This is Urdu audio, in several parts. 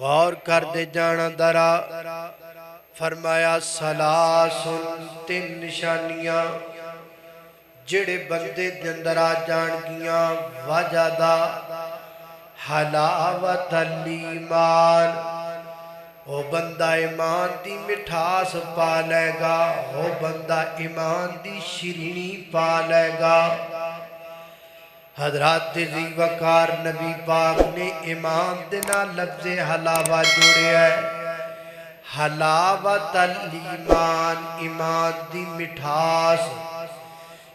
غور کر دے جانا درا فرمایا سلاسن تین نشانیاں جڑے بندے دے اندر آ جان گیاں وجہ دا حلاوت الایمان وہ بندہ ایمان دی مٹھاس پا لے گا وہ بندہ ایمان دی شیرینی پا لے گا حضرات ذی وقار نبی پاک نے ایمان دینا لفظ حلاوہ جوڑے ہے حلاوت الایمان ایمان دی مٹھاس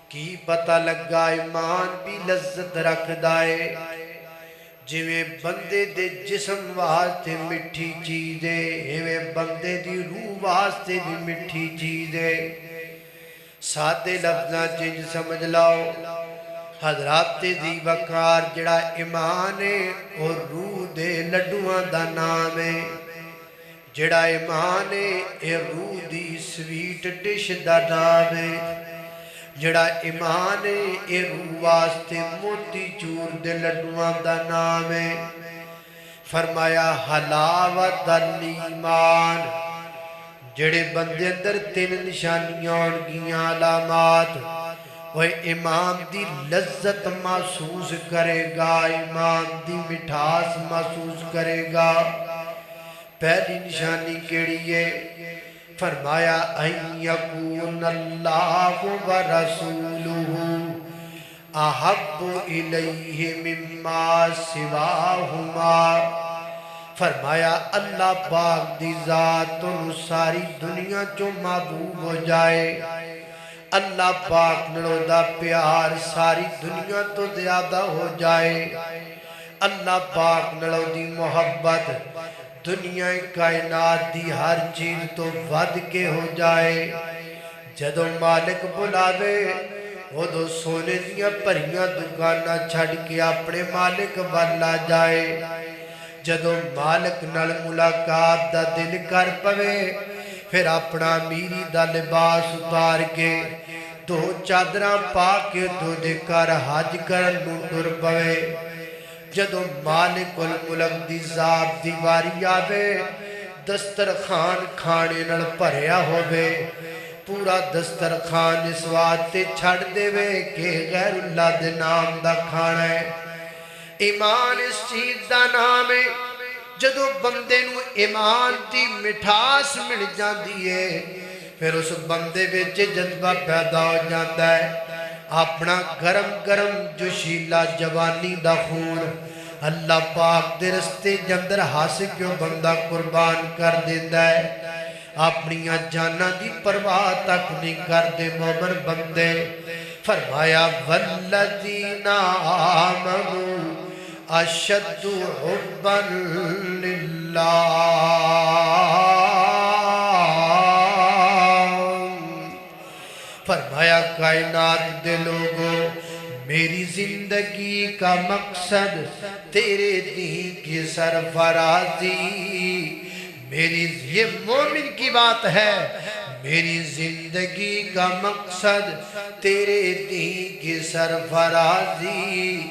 کی پتہ لگا ایمان بھی لذت رکھ دائے جویں بندے دے جسم واسطے مٹھی چیزے ایویں بندے دی روح واسطے بھی مٹھی چیزے سادے لفظاں چیز سمجھ لاؤ حضرات ذی وقار جڑا ایمان ہے اور روح دے لڈوان دا نام ہے جڑا ایمان ہے اے روح دی سویٹ ڈش دا نام ہے جڑا ایمان ہے اے روح واسطے موتی چور دے لڈوان دا نام ہے فرمایا حلاوت الایمان جڑے بندے اندر تین نشانیاں ہونگیاں علامات وہ ایمان دی لذت محسوس کرے گا ایمان دی مٹھاس محسوس کرے گا پہلی نشانی کیڑی ہے فرمایا ان یکون اللہ و رسولہ احب الیہ مما سواہما فرمایا اللہ پاک دی ذات تو ساری دنیا چو محبوب ہو جائے اللہ پاک نڑو دا پیار ساری دنیا تو زیادہ ہو جائے اللہ پاک نڑو دی محبت دنیا کائنات دی ہر چیز تو ود کے ہو جائے جدو مالک بلاوے وہ دو سونے دیا پریاں دکانہ چھڑ کے اپنے مالک والا جائے جدو مالک نل ملاقات دا دل کر پوے پھر اپنا میری دا لباس اتار کے دو چادراں پا کے دو دے کر حج کر لنڈر پوے جدو مالک الملک دی ذات دیواری آوے دسترخان کھانے نل پریا ہووے پورا دسترخان اس واسطے چھڑ دے وے کہ غیر اللہ دے نام دا کھانا ہے ایمان اس چیز دا نام ہے جدو بندے نو ایمان دی مٹھاس مل جاندی ہے پھر اس بندے وچ جذبہ پیدا ہو جاتا ہے اپنا گرم گرم جوشیلا جوانی دا خون اللہ پاک دے رستے جندر حاصل کیوں بندہ قربان کر دیتا ہے اپنی جانا دی پرواہ تک نہیں کر دے مومن بندے فرمایا والذین آمنوا اشد حبا للہ فرمایا کائنات دے لوگوں میری زندگی کا مقصد تیرے دین کی سرفرازی میری یہ مومن کی بات ہے میری زندگی کا مقصد تیرے دین کی سرفرازی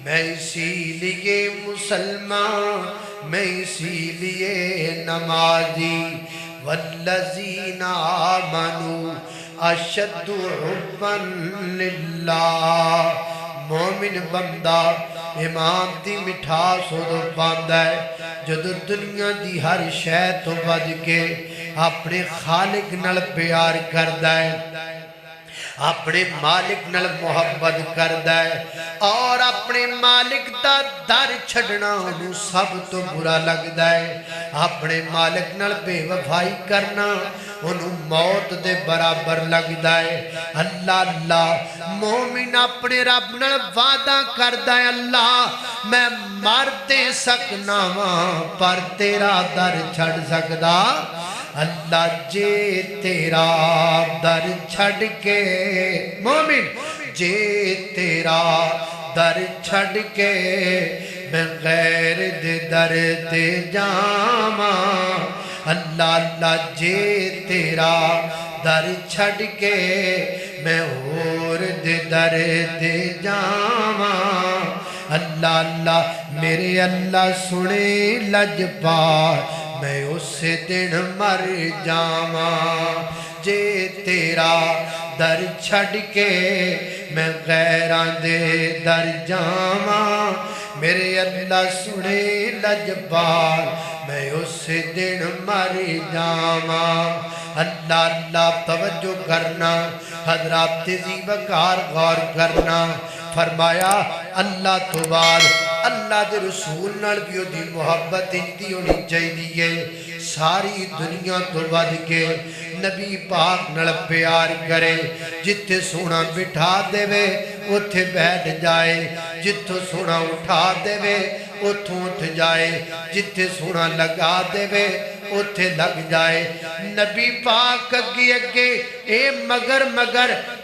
میں اسی لیے مسلمان میں اسی لیے نمازی والذین آمنوا اشد حبا للہ مومن بندہ امام دی مٹھاس ہو دو باندھا ہے جدو دنیا دی ہر شے تو بج کے اپنے خالق نل پیار کردہ ہے اپنے مالک نل محبت کردہ ہے اور اپنے مالک دا در چھڑنا انہوں سب تو برا لگدہ ہے اپنے مالک نل بے وفائی کرنا انہوں موت دے برابر لگدہ ہے اللہ اللہ مومن اپنے رب نل وعدہ کردہ ہے اللہ میں مر دے سکنا پر تیرا در چھڑ سکدا اللہ جے تیرا در چھڑ کے مومن جے تیرا در چھڑ کے میں غیر دے در تے جاما اللہ اللہ جے تیرا در چھڑ کے میں اور دے در تے جاما اللہ اللہ میرے اللہ سنے لجپال میں اس دن مر جاواں جے تیرا در چھڑ کے میں غیران دے در جاواں میرے اللہ سنے لجپال میں اس دن مر جاواں اللہ اللہ توجہ کرنا حضرات تیزی وقار غور کرنا فرمایا اللہ تو بعد اللہ دے رسول نال بھی دی محبت انتی ہونی چاہیے ساری دنیا تو بعد کے نبی پاک نال پیار کرے جتے سونا بٹھا دے وے اتھے بیٹھ جائے جتوں سونا اٹھا دے وے اتھوں اٹھ جائے جتے سونا لگا دے وے اتھے لگ جائے نبی پاک اگے اگے اے مگر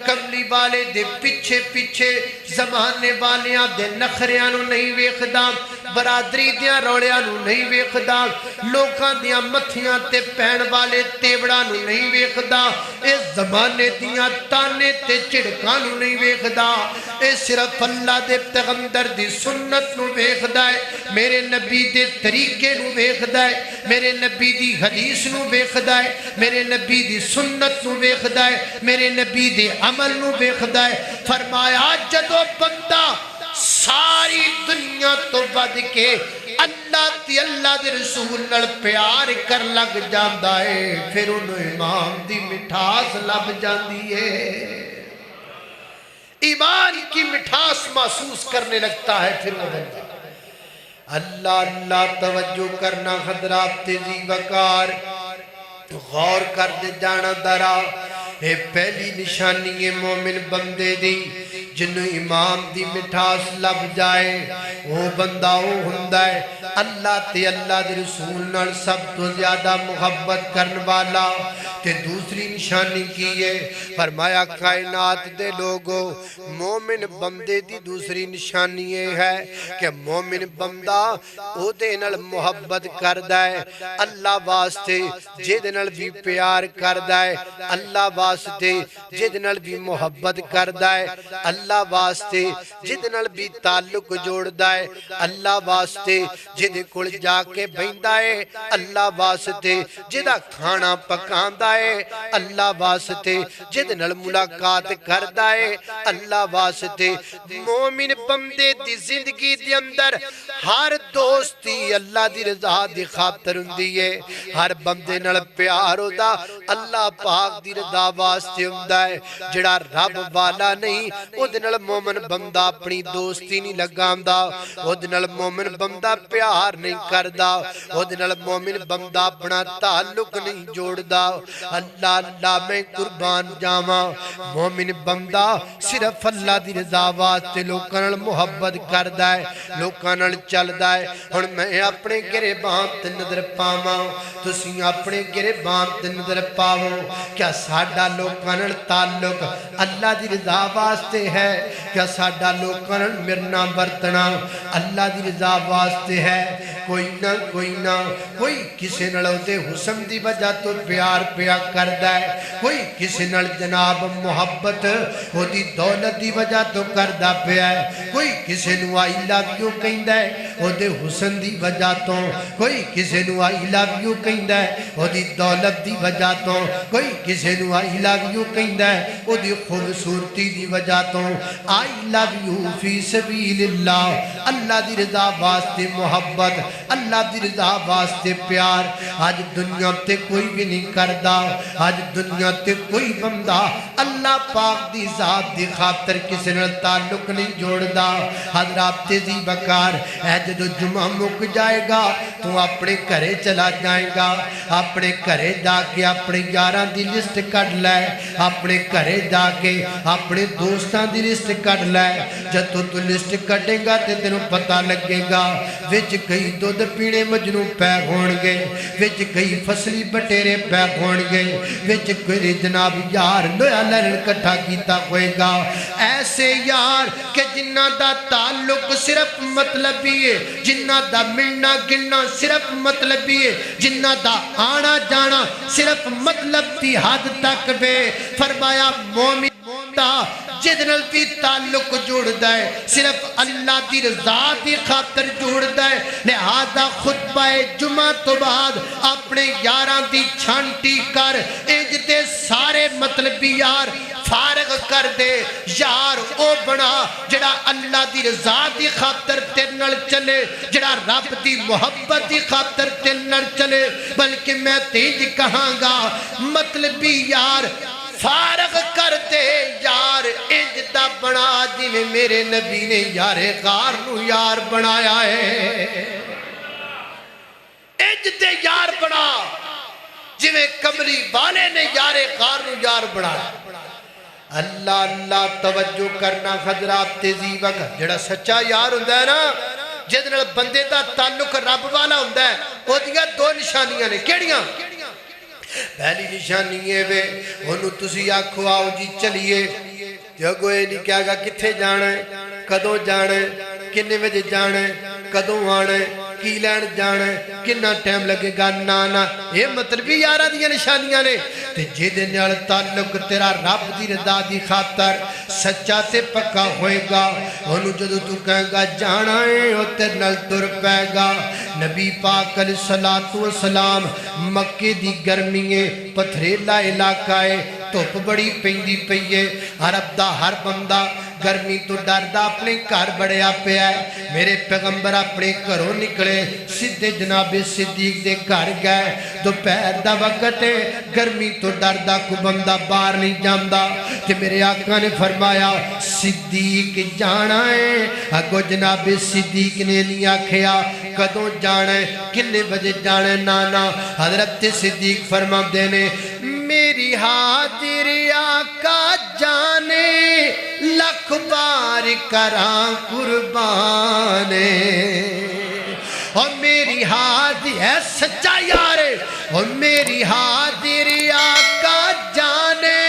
کملی والے دے پیچھے پیچھے زمانے والیاں دے نخریاں نو نہیں ویکھدا برادری دیاں روڑیاں نو نہیں ویکھدا لوکاں دیاں متھیاں تے پہن والے تیوڑاں نو نہیں ویکھدا اے زمانے دیاں تانے تے چڑکاں نو نہیں ویکھدا اے صرف اللہ دے پیغمبر دی سنت نو ویکھدا ہے میرے نبی دے طریقے نو ویکھدا ہے میرے نبی دی حدیث نو ویکھدا ہے میرے نبی دی سنت نو ویکھدا ہے میرے نبی دے عمل نو ویکھدا ہے فرمایا جدو بندہ ساری دنیا تو بد کے اللہ دے رسول نال پیار کر لگ جاندا ہے پھر انہوں امام دی مٹھاس لب جاندی ہے ایمان کی مٹھاس محسوس کرنے لگتا ہے پھر وہ بندہ اللہ اللہ توجہ کرنا حضرات تیزی وقار غور کر دے جانا درا اے پہلی نشانی ہے مومن بندے دی جنہوں امام دی مٹھاس لب جائے وہ بندہ وہ ہندہ ہے اللہ تے اللہ دے رسول نال سب تو زیادہ محبت کرن والا تے دوسری نشانی کی ہے فرمایا کائنات دے لوگوں مومن بندے دی دوسری نشانی یہ ہے کہ مومن بندہ او دے نال محبت کردہ ہے اللہ واسطے جے دے نال بھی پیار کردہ ہے اللہ واسطے جے دے نال بھی محبت کردہ ہے اللہ واسطے جے دے نال بھی تعلق جوڑدہ ہے اللہ واسطے جے دے کل جا کے بہندہ ہے اللہ واسطے جے دا کھانا پکاندہ ہے اللہ واسطے جے نال ملاقات کردہ ہے اللہ واسطے مومن بندے دی زندگی دی اندر ہر دوستی اللہ دی رضا دی خاطر ہوندی ہے ہر بندے نال پیار ہوتا اللہ پاک دی رضا واسطے ہوندا ہے جڑا رب والا نہیں او دے نال مومن بندہ اپنی دوستی نہیں لگاندا او دے نال مومن بندہ پیار نہیں کردا او دے نال مومن بندہ اپنا تعلق نہیں جوڑدا اللہ اللہ میں قربان جاواں مومن بندہ صرف اللہ دی رضا واسطے لوکاں نال محبت کردا ہے لوکاں نال چلدا ہے ہن میں اپنے گریباں تے نظر پاواں تسی اپنے گریباں تے نظر پاؤ کیا ساڈا لوکاں نال تعلق اللہ دی رضا واسطے ہے کیا ساڈا لوکاں نال مرنا برتنا اللہ دی رضا واسطے ہے کوئی نہ کوئی کسی نال دے حسن دی وجہ تو پیار پیا کردا ہے کوئی کسی نال جناب محبت او دی دولت دی وجہ تو کردا پیا ہے کوئی کسی نو آئی لو یو کہندا ہے او دے حسن دی وجہ تو کوئی کسی نو آئی لو یو کہندا ہے او دی دولت دی وجہ تو کوئی کسی نو آئی لو یو کہندا ہے او دی خوبصورتی دی وجہ تو آئی لو یو فی سبیل اللہ اللہ دی رضا واسطے محبت اللہ دی رضا واسطے پیار آج دنیا تے کوئی بھی نہیں کردا آج دنیا تے کوئی بندہ اللہ پاک دی ذات دی خاطر کسی نال تعلق نہیں جوڑدا حضرات تیزی بکار اے جدو جمعہ مک جائے گا تو اپنے گھرے چلا جائے گا اپنے گھرے جا کے اپنے یاراں دی لسٹ کٹ لے اپنے گھرے جا کے اپنے دوستاں دی لسٹ کٹ لے جدو تو لسٹ کٹے گا تے تینوں پتہ لگے گا وچ کئی دودھ پینے مجنوں پے ہون گے وچ کئی فصلی بٹیرے پے ہون گے وچ کوئی جناب یار لویا لڑن کٹھا کیتا ہوئے گا ایسے یار کہ جنہ دا تعلق صرف مطلبی ہے جنہ دا ملنا گلنا صرف مطلبی ہے جنہ دا آنا جانا صرف مطلب دی حد تک بے فرمایا مومن جہدے نال بھی تعلق جوڑدا ہے صرف اللہ دی رضا دی خاطر جوڑدا ہے لہذا خطبہ جمعہ تو بعد اپنے یاراں دی چھانٹی کر انج تے سارے مطلبی یار فارغ کر دے یار او بنا جڑا اللہ دی رضا دی خاطر تیرے نال چلے جڑا رب دی محبت دی خاطر تیرے نال چلے بلکہ میں تیج کہاں گا مطلبی یار فارغ کر دے یار انج دا بنا جی میں میرے نبی نے یار غار نو یار بنایا ہے انج دے یار بنا جی میں کمری والے نے یار غار نو یار بنایا اللہ اللہ توجہ کرنا حضرات تیزی وقت جڑا سچا یار ہوندہ ہے نا جہدے نال بندے دا تعلق رب والا ہوندہ ہے وہ دیا دو نشانیاں نے کیڑیاں پہلی نشانی ہے وے انہوں تسی آکھو آؤ جی چلیے جو کوئی نہیں کہا گا کتھے جانا ہے کدوں جانا ہے کنے بجے جانا ہے کدوں آنا ہے کی لین جانا ہے کنا ٹائم لگے گا نانا یہ مطلبی یارہ دیا نشانیاں نے تے جیدے نیال تعلق تیرا رب دی رضا دی خاطر سچا تے پکا ہوئے گا انہوں جدو تو کہے گا جانا ہے وہ تیرے نال تر پائے گا نبی پاک علیہ السلام مکے دی گرمیے پتھریلا علاقہ ہے توپ بڑی پیندی پئیے عرب دا ہر بندہ گرمی تو ڈردہ اپنے کار بڑھیا پہ آئے میرے پیغمبر اپنے گھروں نکلے سدھے جناب صدیق دے گھر گئے دوپہر دا وقت ہے گرمی تو ڈردہ کو بندہ باہر نہیں جاندہ کہ میرے آقا نے فرمایا صدیق جانا ہے اگو جناب صدیق نے نہیں آکھیا کدوں جانا ہے کنے بجے جانا ہے نانا حضرت صدیق فرما دینے میری حاضری آقا جانے لکھ بار کراں قربانے اور میری حاضری ہے سچا یارے اور میری حاضری آقا جانے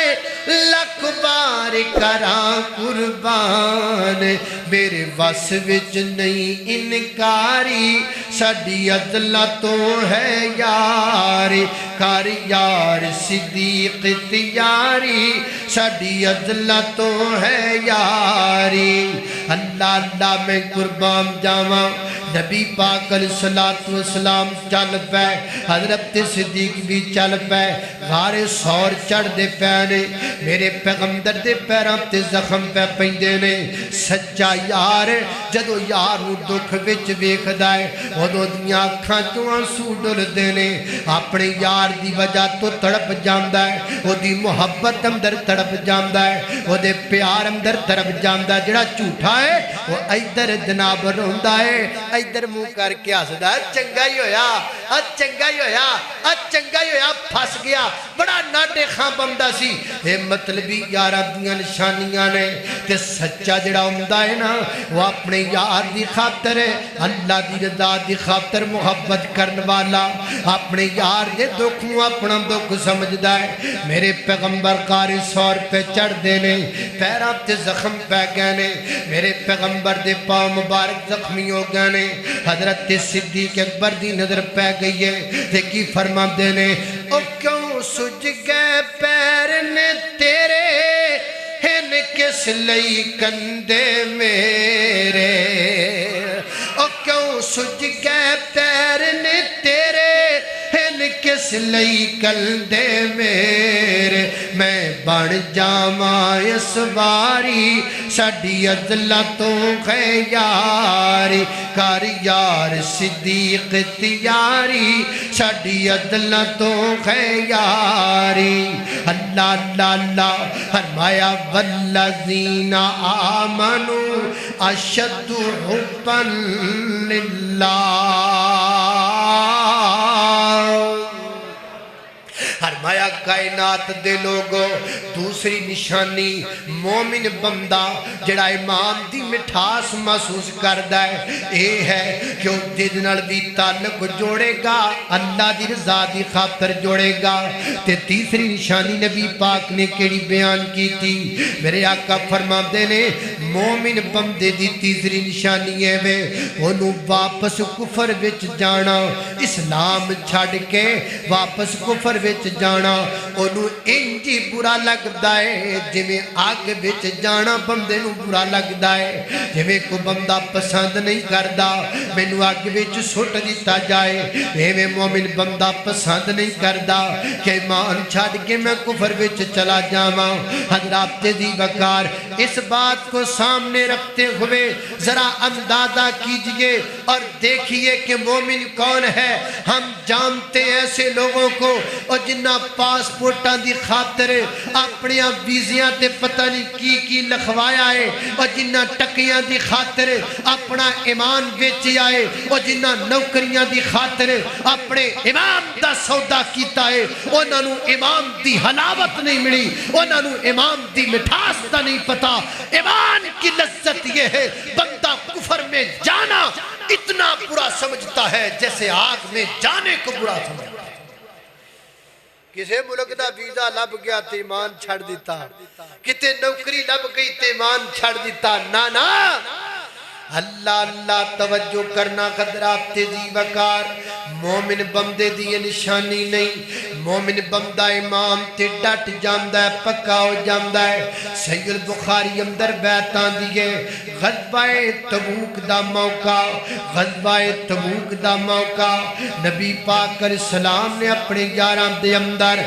لکھ بار کراں قربان میرے وس وچ نہیں انکاری ساڈی عدلہ تو ہے یاری کار یار صدیق تیاری ساڈی عدلہ تو ہے یاری اللہ اللہ میں قربان جاواں نبی پاک علیہ السلام چل پے حضرت صدیق بھی چل پے غار سور چڑھ دے پینے میرے پیغمبر دے پیراں تے زخم پہ پیندے نے سچا یار جدو یار نو دکھ وچ ویکھدا ہے اودوں دیاں اکھاں چوں آنسو ڈلدے نے اپنے یار دی وجہ تو تڑپ جاندا ہے او دی محبت اندر تڑپ جاندا ہے او دے پیار اندر تڑپ جاندا ہے جڑا جھوٹا ہے وہ ادھر جناب روندا ہے ادھر منہ کر کے ہسدا ہے چنگا ہی ہویا چنگا ہی ہویا چنگا ہی ہویا پھس گیا بڑا ناٹے خاں بندہ سی اے مطلبی یارہ دیاں نشانیاں نے تے سچا جڑا ہوندہ ہے نا وہ اپنے یار دی خاطر ہے اللہ دی رضا دی خاطر محبت کرن والا اپنے یار دے دکھوں اپنا دکھ سمجھدا ہے میرے پیغمبر قاری سور پہ چڑھ دینے پیراں تے زخم پہ گئے نے میرے پیغمبر دے پاؤں مبارک زخمی ہو گئے نے حضرت صدیق اکبر دی نظر پہ گئی ہے تے کی فرما دینے او کیوں سج گئے پیر نے تیرے ہن کس لئی کندے میرے او کیوں سج گئے پیر نے تیرے ہن کس لئی کندے میرے میں بن جاواں اس واری ساڈی عدلہ تو ہے یاری کار یار صدیق تیاری ساڈی عدلہ تو ہے یاری اللہ اللہ اللہ فرمایا والذین آمنوا اشد حبا للہ فرمایا کائنات دے لوگوں دوسری نشانی مومن بندہ جڑا ایمان دی مٹھاس محسوس کردہ ہے اے ہے کہ وہ دل نال بھی تعلق جوڑے گا اللہ دی رضا دی خاطر جوڑے گا تے تیسری نشانی نبی پاک نے کیڑی بیان کی تھی میرے آقا فرما دے نے مومن بندے دی تیسری نشانی ہے وے انہوں واپس کفر وچ جانا اسلام چھڑ کے واپس کفر وچ جانا جانا انہوں انجی برا لگدا ہے جویں آگ وچ جانا بندے نوں برا لگدا ہے جویں کو بندہ پسند نہیں کردا مینوں آگ وچ سٹ دتا جائے ایویں مومن بندہ پسند نہیں کردا کہ ایمان چھڈ کے میں کفر وچ چلا جاواں حضرات دی وقار اس بات کو سامنے رکھتے ہوئے ذرا اندازہ کیجئے اور دیکھیے کہ مومن کون ہے ہم جانتے ہیں ایسے لوگوں کو اور جنہ پاسپورٹاں دی خاطر اپنی ویزیاں تے پتہ نہیں کی لکھوایا ہے اور جنہ ٹکیاں دی خاطر اپنا ایمان بیچی آئے اور جنہ نوکریاں دی خاطر اپنے امام دا سودا کیتا ہے انہاں نوں امام دی حلاوت نہیں ملی انہاں نوں امام دی مٹھاس دا نہیں پتا ایمان کی لذت یہ ہے بندہ کفر میں جانا اتنا برا سمجھتا ہے جیسے آگ میں جانے کو برا سمجھتا ہے کسے ملک دا ویزا لب گیا تے ایمان چھڑ دیتا کتے نوکری لب گئی تے ایمان چھڑ دیتا نا اللہ اللہ توجہ کرنا قدرات تیزی وقار مومن بندے دی نشانی نہیں مومن بندہ امام تے ڈٹ جاندہ ہے پکا ہو جاندہ ہے صحیح البخاری اندر بیتان دیئے غزوہ تبوک دا موقع نبی پاک علیہ السلام نے اپنے یاران دے اندر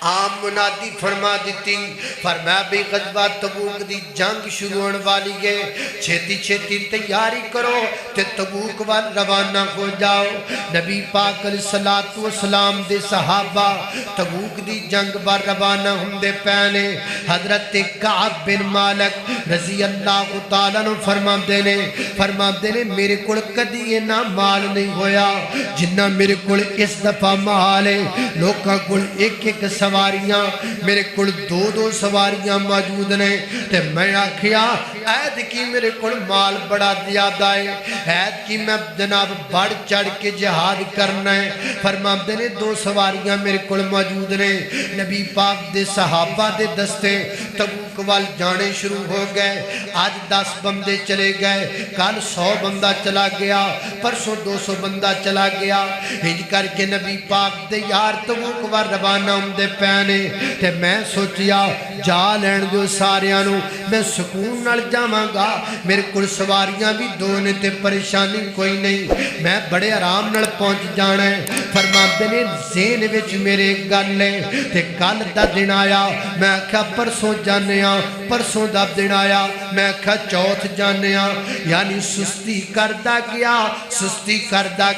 عام منادی فرما دیتی فرمایا بھی غزوہ تبوک دی جنگ شروع ہونے والی ہے چھیتی چھیتی تیاری کرو تے تبوک وال روانہ ہو جاؤ نبی پاک علیہ السلام دے صحابہ تبوک دی جنگ بار روانہ ہم دے پہنے حضرت کعب بن مالک رضی اللہ تعالیٰ نے فرما دینے میرے کل کدی یہ نہ مال نہیں ہویا جنہ میرے کل اس دفعہ مال ہے لوکاں کل ایک سواریاں میرے کل دو سواریاں موجود نے تے میں آکھیا عید کی میرے کل مال بڑا زیادہ ہے عید کی میں جناب بڑھ چڑھ کے جہاد کرنا ہے فرماتے نے 2 سواریاں میرے کل موجود نے نبی پاک دے صحابہ دے دستے تبوک وال جانے شروع ہو گئے آج 10 بندے چلے گئے کل 100 بندہ چلا گیا پرسوں 200 بندہ چلا گیا ہج کر کے نبی پاک دے یار تبوک وال روانہ ہم دے پہنے تے میں سوچیا جا لین جو ساریانوں میں سکون نال جاواں گا میرے کل سواریاں بھی 2 نے تے پریشانی کوئی نہیں میں بڑے آرام نال پہنچ جانا ہے فرماتے نے ذہن وچ میرے گل لے تے کل دا دن آیا میں آکھا پرسوں جانے پرسوں دا دن آیا میں آکھا چوتھ جانے یعنی سستی کردہ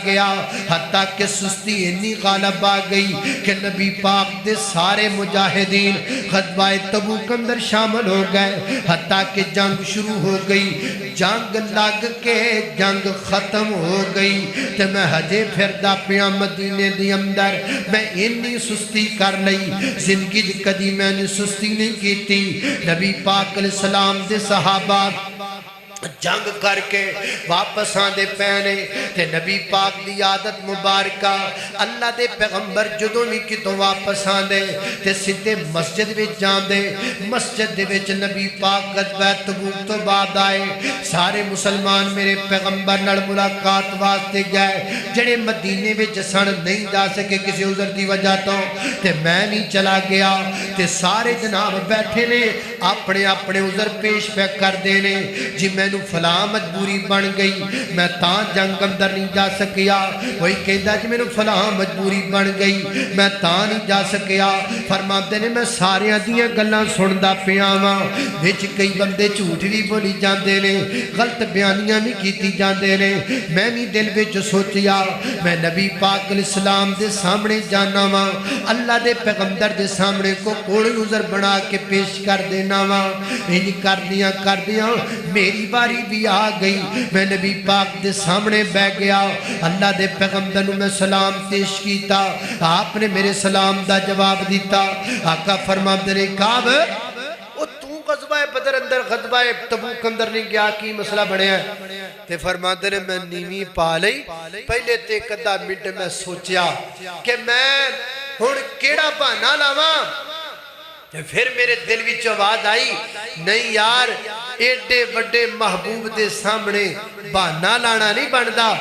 گیا حتیٰ کہ سستی اتنی غالب آ گئی کہ نبی پاک دے سارے مجاہدین غزوہ تبوک اندر شامل ہو گئے حتیٰ کہ جنگ شروع ہو گئی جنگ لگ کے جنگ ختم ہو گئی تے میں ہجے پھردا پیا مدینے دی اندر میں اتنی سستی کر لئی زندگی کدی میں نے سستی نہیں کیتی نبی پاک علیہ السلام دے صحابہ جنگ کر کے واپس آندے پہنے تے نبی پاک دی عادت مبارکہ اللہ دے پیغمبر جدوں بھی کتوں واپس آندے تے سدھے مسجد وچ جاندے مسجد دے وچ نبی پاک غزوہ تبوک تو بعد آئے سارے مسلمان میرے پیغمبر نال ملاقات واسطے گئے جڑے مدینے وچ سن نہیں جا سکے کسی عذر دی وجہ تو تے میں نہیں چلا گیا تے سارے جناب بیٹھے نے اپنے اپنے عذر پیش پہ کر دینے جی میں فلاں مجبوری بن گئی میں تاں جنگ اندر نہیں جا سکیا وہی کہتا جی میں فلاں مجبوری بن گئی میں تاں نہیں جا سکیا فرماتے نے میں سارے دیاں گلاں سندا پیا واں وچ کئی بندے جھوٹ بھی بولی جاندے نے غلط بیانیاں بھی کیتی جاندے نے میں بھی دل وچ سوچیا میں نبی پاک علیہ السلام دے سامنے جانا واں اللہ دے پیغمبر دے سامنے کو کوڑ عذر بنا کے پیش کر دینا واں انج کر دیاں میری باری بھی آ گئی میں نبی پاک دے سامنے بہ گیا اللہ دے پیغمبر میں سلام پیش کیتا آپ نے میرے سلام دا جواب دیتا آقا فرماتے نے کعب او تو غزوہ بدر اندر غزوہ تبوک اندر نہیں گیا کی مسئلہ بڑھے ہیں تے فرماتے نے میں نیمی پا لئی پہلے تے قدہ منٹ میں سوچیا کہ میں ہن کیڑا بہانہ لاواں پھر میرے دل وچ آواز آئی نہیں یار ایڈے وڈے محبوب دے سامنے بہانہ لانا نہیں بندا